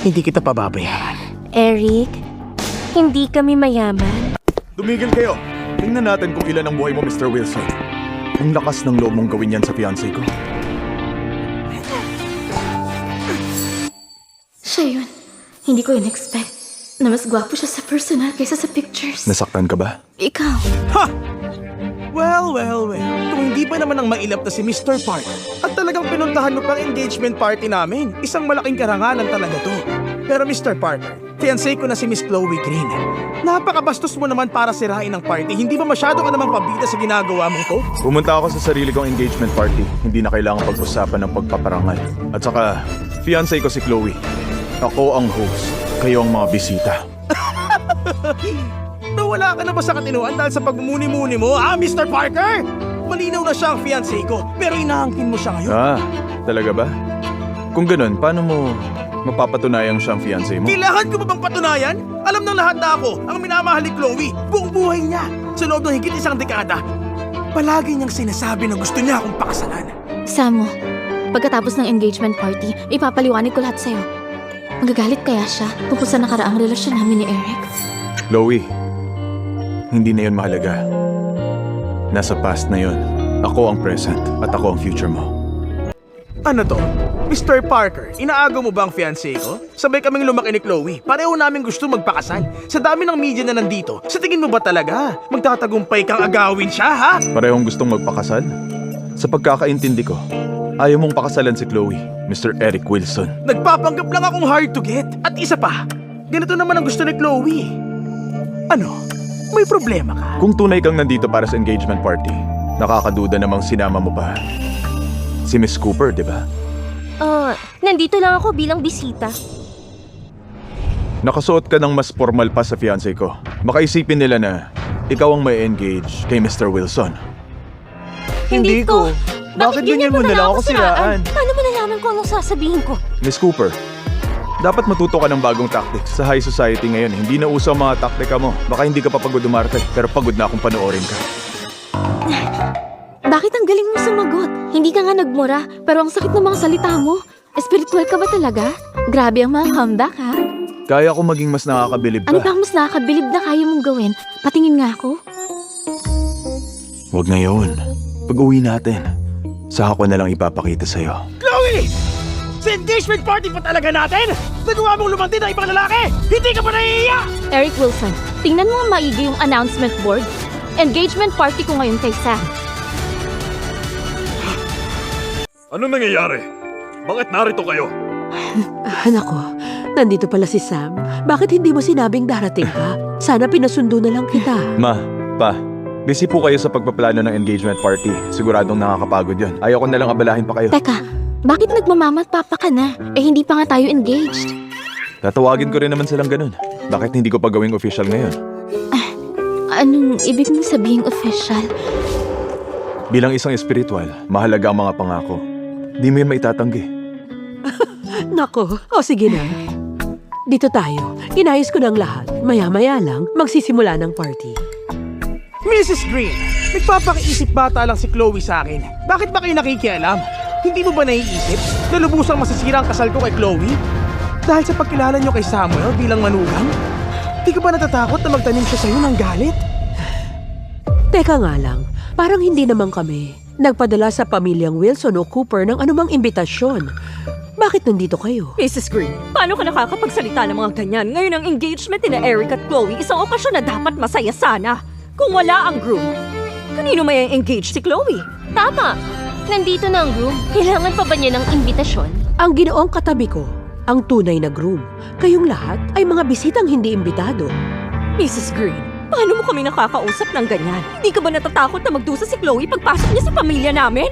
hindi kita pababayaan. Eric, hindi kami mayaman. Tumigil kayo. Tingnan natin kung ilan ang buhay mo, Mr. Wilson. Ang lakas ng loob mong gawin yan sa fiancé ko. Siya yun. Hindi ko in-expect na mas gwapo siya sa personal kaysa sa pictures. Nasaktan ka ba? Ikaw. Ha! Well. Kung hindi pa naman ang mailap na si Mr. Park at talagang pinuntahan mo pang engagement party namin, isang malaking karangalan talaga to. Pero Mr. Parker, fiancé ko na si Miss Chloe Green. Napakabastos mo naman para sirain ang party. Hindi ba masyado ka namang pabida sa ginagawa mo to? Pumunta ako sa sarili kong engagement party. Hindi na kailangan pag-usapan ng pagpaparangal. At saka, fiancé ko si Chloe. Ako ang host. Kayo ang mga bisita. Nawala ka na ba sa katinuan dahil sa pagmumuni-muni mo, Mr. Parker? Malinaw na siya ang fiancé ko, pero inaangkin mo siya ngayon. Talaga ba? Kung ganun, paano mo mapapatunayang siya ang fiancé mo? Kailangan ko ba bang patunayan? Alam ng lahat na ako ang minamahal ni Chloe. Buong buhay niya, sa loob ng higit isang dekada. Palagi niyang sinasabi na gusto niya akong pakasalan. Samo, pagkatapos ng engagement party, ipapaliwanag ko lahat sa'yo. Magagalit kaya siya tungkol sa nakaraang relasyon namin ni Eric? Chloe, hindi na yun mahalaga. Nasa past na yun. Ako ang present at ako ang future mo. Ano to? Mr. Parker, inaago mo ba ang fiancé ko? Sabay kaming lumaki ni Chloe. Pareho namin gusto magpakasal. Sa dami ng media na nandito, sa tingin mo ba talaga magtatagumpay kang agawin siya, ha? Parehong gustong magpakasal? Sa pagkakaintindi ko, ayaw mong pakasalan si Chloe, Mr. Eric Wilson. Nagpapanggap lang akong hard to get. At isa pa, ganito naman ang gusto ni Chloe. Ano? May problema ka? Kung tunay kang nandito para sa engagement party, nakakaduda namang sinama mo pa si Miss Cooper, di ba? Nandito lang ako bilang bisita. Nakasuot ka ng mas formal pa sa fiancé ko. Baka isipin nila na ikaw ang may engage kay Mr. Wilson. Hindi ko. Bakit ganyan mo na lang ako siraan? Paano mo nalaman ko anong sasabihin ko? Miss Cooper, dapat matuto ka ng bagong tactics. Sa high society ngayon, hindi na uso ang mga taktika mo. Baka hindi ka pa pagod umarte, pero pagod na akong panoorin ka. Bakit ang galing mo sumagot? Hindi ka nga nagmura, pero ang sakit ng mga salita mo. Espiritual ka ba talaga? Grabe ang mga comeback, ha? Kaya ko maging mas nakakabilib Ano ka. pa ang mas nakakabilib na kaya mong gawin? Patingin nga ako. Huwag ngayon. Pag-uwi natin, saka ko na lang ipapakita sa'yo. Chloe! Sa engagement party pa talaga natin? Nagawa mong lumantin ng ibang lalaki? Hindi ka pa nahihiya? Eric Wilson, tingnan mo ang maigi yung announcement board. Engagement party ko ngayon kay Sam. Ano nangyayari? Bakit narito kayo? Anak ko, nandito pala si Sam. Bakit hindi mo sinabing darating ka? Sana pinasundo na lang kita. Ma, pa, busy po kayo sa pagpaplano ng engagement party. Siguradong nakakapagod yon. Ayaw ko na lang abalahin pa kayo. Teka, bakit nagmamama at papa ka na? Hindi pa nga tayo engaged. Tatawagin ko rin naman silang ganun. Bakit hindi ko pa gawing official ngayon? Anong ibig mong sabihin official? Bilang isang espiritual, mahalaga ang mga pangako. Di mo yun maitatanggi. Nako, sige na. Dito tayo. Inayos ko ng lahat. Maya-maya lang, magsisimula ng party. Mrs. Green, nagpapakiisip bata lang si Chloe sa akin. Bakit ba kayo nakikialam? Hindi mo ba naiisip na lubusang masisira ang kasal ko kay Chloe? Dahil sa pagkilala niyo kay Samuel bilang manugang? Di ka ba natatakot na magtanim siya sa'yo ng galit? Teka nga lang, parang hindi naman kami nagpadala sa pamilyang Wilson o Cooper ng anumang imbitasyon. Bakit nandito kayo? Mrs. Green, paano ka nakakapagsalita ng mga ganyan? Ngayon ang engagement ni Eric at Chloe, isang okasyon na dapat masaya sana. Kung wala ang groom, kanino may engage si Chloe? Tama! Nandito na ang groom. Kailangan pa ba niya ng imbitasyon? Ang ginoong katabi ko, ang tunay na groom. Kayong lahat ay mga bisitang hindi imbitado. Mrs. Green, paano mo kami nakakausap ng ganyan? Hindi ka ba natatakot na magdusa si Chloe pagpasok niya sa pamilya namin?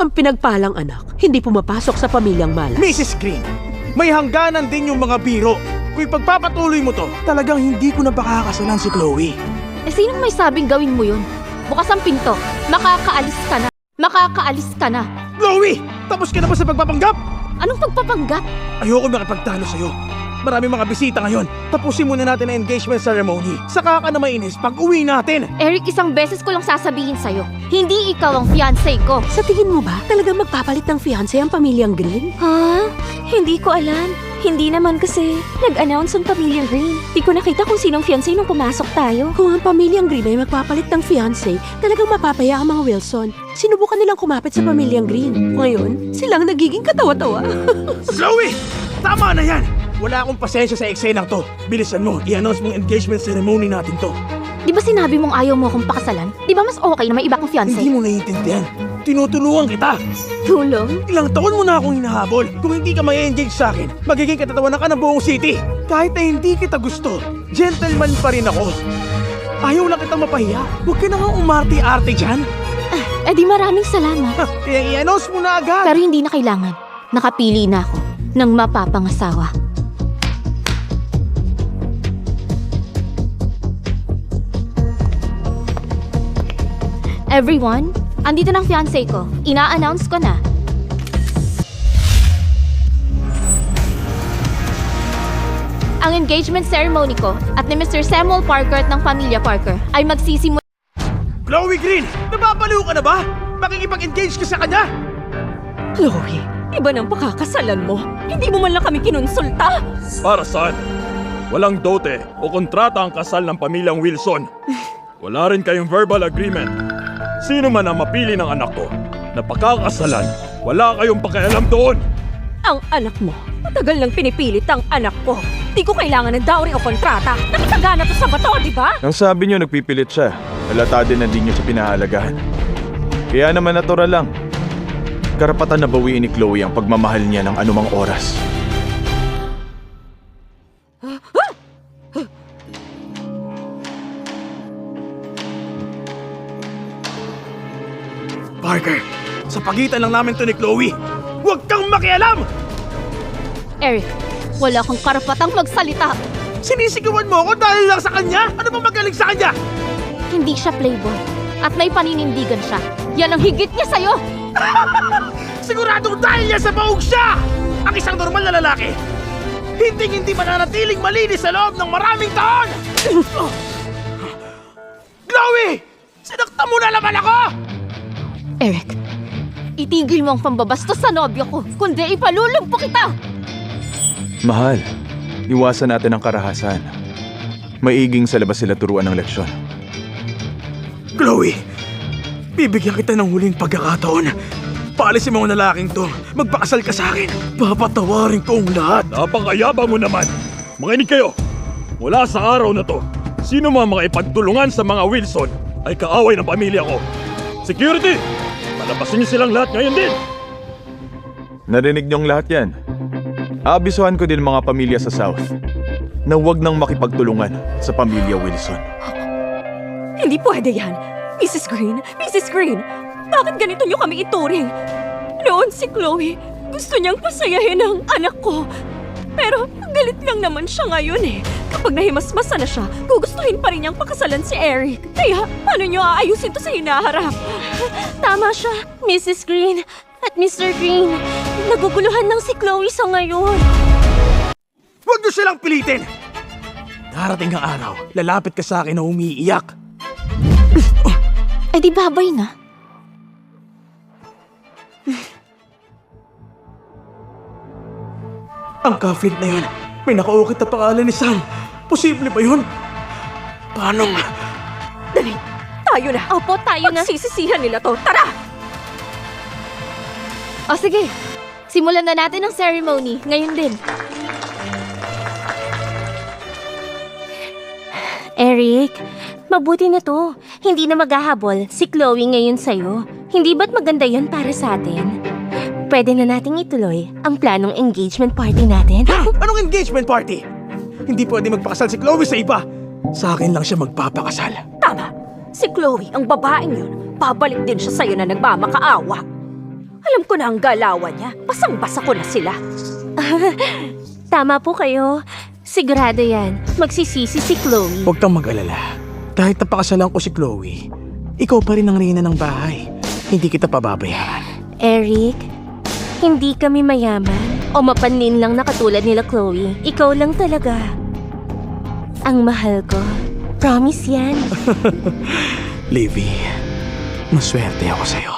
Ang pinagpalang anak, hindi pumapasok sa pamilyang malas. Mrs. Green, may hangganan din yung mga biro. Kung ipagpapatuloy mo to, talagang hindi ko na pakakasalan si Chloe. Sinong may sabing gawin mo yun? Bukas ang pinto. Makakaalis ka na. Makakaalis ka na. Chloe, tapos ka na ba sa pagpapanggap? Anong pagpapanggap? Ayoko makipagtalo sa'yo. Marami mga bisita ngayon. Tapusin muna natin ang engagement ceremony. Saka ka na mainis pag uwi natin. Eric, isang beses ko lang sasabihin sa'yo. Hindi ikaw ang fiancé ko. Sa tingin mo ba, talagang magpapalit ng fiancé ang pamilyang Green? Ha? Hindi ko alam. Hindi naman kasi nag-announce ang pamilyang Green. Di ko nakita kung sinong fiancé nung pumasok tayo. Kung ang pamilyang Green ay magpapalit ng fiancé, talagang mapapaya ang mga Wilson. Sinubukan nilang kumapit sa pamilyang Green. Ngayon, silang nagiging katawa-tawa. Chloe! Tama na yan! Wala akong pasensya sa eksenang to. Bilisan mo, i-announce mong engagement ceremony natin to. Di ba sinabi mong ayaw mo akong pakasalan? Di ba mas okay na may iba kang fiancé? Hindi mo naiintindihan. Tinutulungan kita. Tulong? Ilang taon mo na akong hinahabol. Kung hindi ka may-engage sa akin, magiging katatawanan ka ng buong city. Kahit na hindi kita gusto, gentleman pa rin ako. Ayaw lang kitang mapahiya. Huwag ka na nga umarte-arte dyan. Eh di maraming salamat. Ha, kaya i-announce mo na agad. Pero hindi na kailangan. Nakapili na ako ng mapapangasawa. Everyone, andito ng fiancé ko. Ina-announce ko na. Ang engagement ceremony ko at ni Mr. Samuel Parker at ng pamilya Parker ay magsisimula. Chloe Green, nababaliw ka na ba? Makikipag-engage ka sa kanya? Chloe, iba ng pakakasalan mo. Hindi mo man lang kami kinonsulta. Para saan? Walang dote o kontrata ang kasal ng pamilyang Wilson. Wala rin kayong verbal agreement. Sino man ang mapili ng anak ko na pakakasalan, wala kayong pakialam doon. Ang anak mo, matagal nang pinipilit ang anak ko. Di ko kailangan ng dowry o kontrata. Nakitagana to sa bato, di ba? Nang sabi niyo nagpipilit siya, halata din na di niyo siya pinahalagahan. Kaya naman natural lang. Karapatan na bawiin ni Chloe ang pagmamahal niya ng anumang oras. Parker, sa pagitan lang namin to ni Chloe. Huwag kang makialam! Eric, wala kang karapatang magsalita. Sinisigawan mo ako dahil lang sa kanya? Ano bang magaling sa kanya? Hindi siya playboy. At may paninindigan siya. Yan ang higit niya sa'yo! Siguradong dahil niya sa baog siya! Ang isang normal na lalaki! Hindi mananatiling malinis sa loob ng maraming taon! Chloe! Sinaktan mo na naman ako! Eric, itigil mo ang pambabastos sa nobyo ko, kundi ipalulumpo kita! Mahal, iwasan natin ang karahasan. Maiging sa labas sila turuan ng leksyon. Chloe, bibigyan kita ng huling pagkakataon. Paalisin mo ang lalaking to. Magpakasal ka sa akin. Papatawarin ko ang lahat. Napakayabang mo naman. Makinig kayo. Mula sa araw na to, sino man makipagtulungan sa mga Wilson ay kaaway ng pamilya ko. Security! Palabasin niyo silang lahat ngayon din! Narinig niyong lahat yan. Aabisuhan ko din mga pamilya sa South na huwag nang makipagtulungan sa pamilya Wilson. Hindi pwede yan. Mrs. Green, Mrs. Green, bakit ganito niyo kami ituring? Noon si Chloe, gusto niyang pasayahin ang anak ko. Pero galit lang naman siya ngayon eh. Kapag nahimasmasa na siya, gugustuhin pa rin niyang pakasalan si Eric. Kaya, paano niyo aayusin to sa hinaharap? Tama siya, Mrs. Green at Mr. Green. Naguguluhan lang si Chloe sa ngayon. Huwag niyo silang pilitin! Darating ang araw, lalapit ka sa akin na umiiyak. Eh di babay na. Ang cufflink na yun, may nakaukit na pangalan ni Sam. Posible ba yun? Paano nga? Dali, tayo na. Opo, tayo na. Pagsisisihan nila to. Tara! O sige, simulan na natin ang ceremony ngayon din. Eric, mabuti na to. Hindi na maghahabol si Chloe ngayon sa'yo. Hindi ba't maganda yon para sa atin? Pwede na nating ituloy ang planong engagement party natin. Anong engagement party? Hindi pwede magpakasal si Chloe sa iba. Sa akin lang siya magpapakasal. Tama. Si Chloe, ang babaeng yun, babalik din siya sa'yo na nagmamakaawa. Alam ko na ang galawan niya. Basang-basa ko na sila. Tama po kayo. Sigurado yan. Magsisisi si Chloe. Huwag kang mag-alala. Kahit napakasalan ko si Chloe, ikaw pa rin ang reyna ng bahay. Hindi kita pababayaan. Eric, hindi kami mayaman o mapanlin lang na katulad nila Chloe. Ikaw lang talaga. Ang mahal ko. Promise yan. Livy, maswerte ako sa'yo.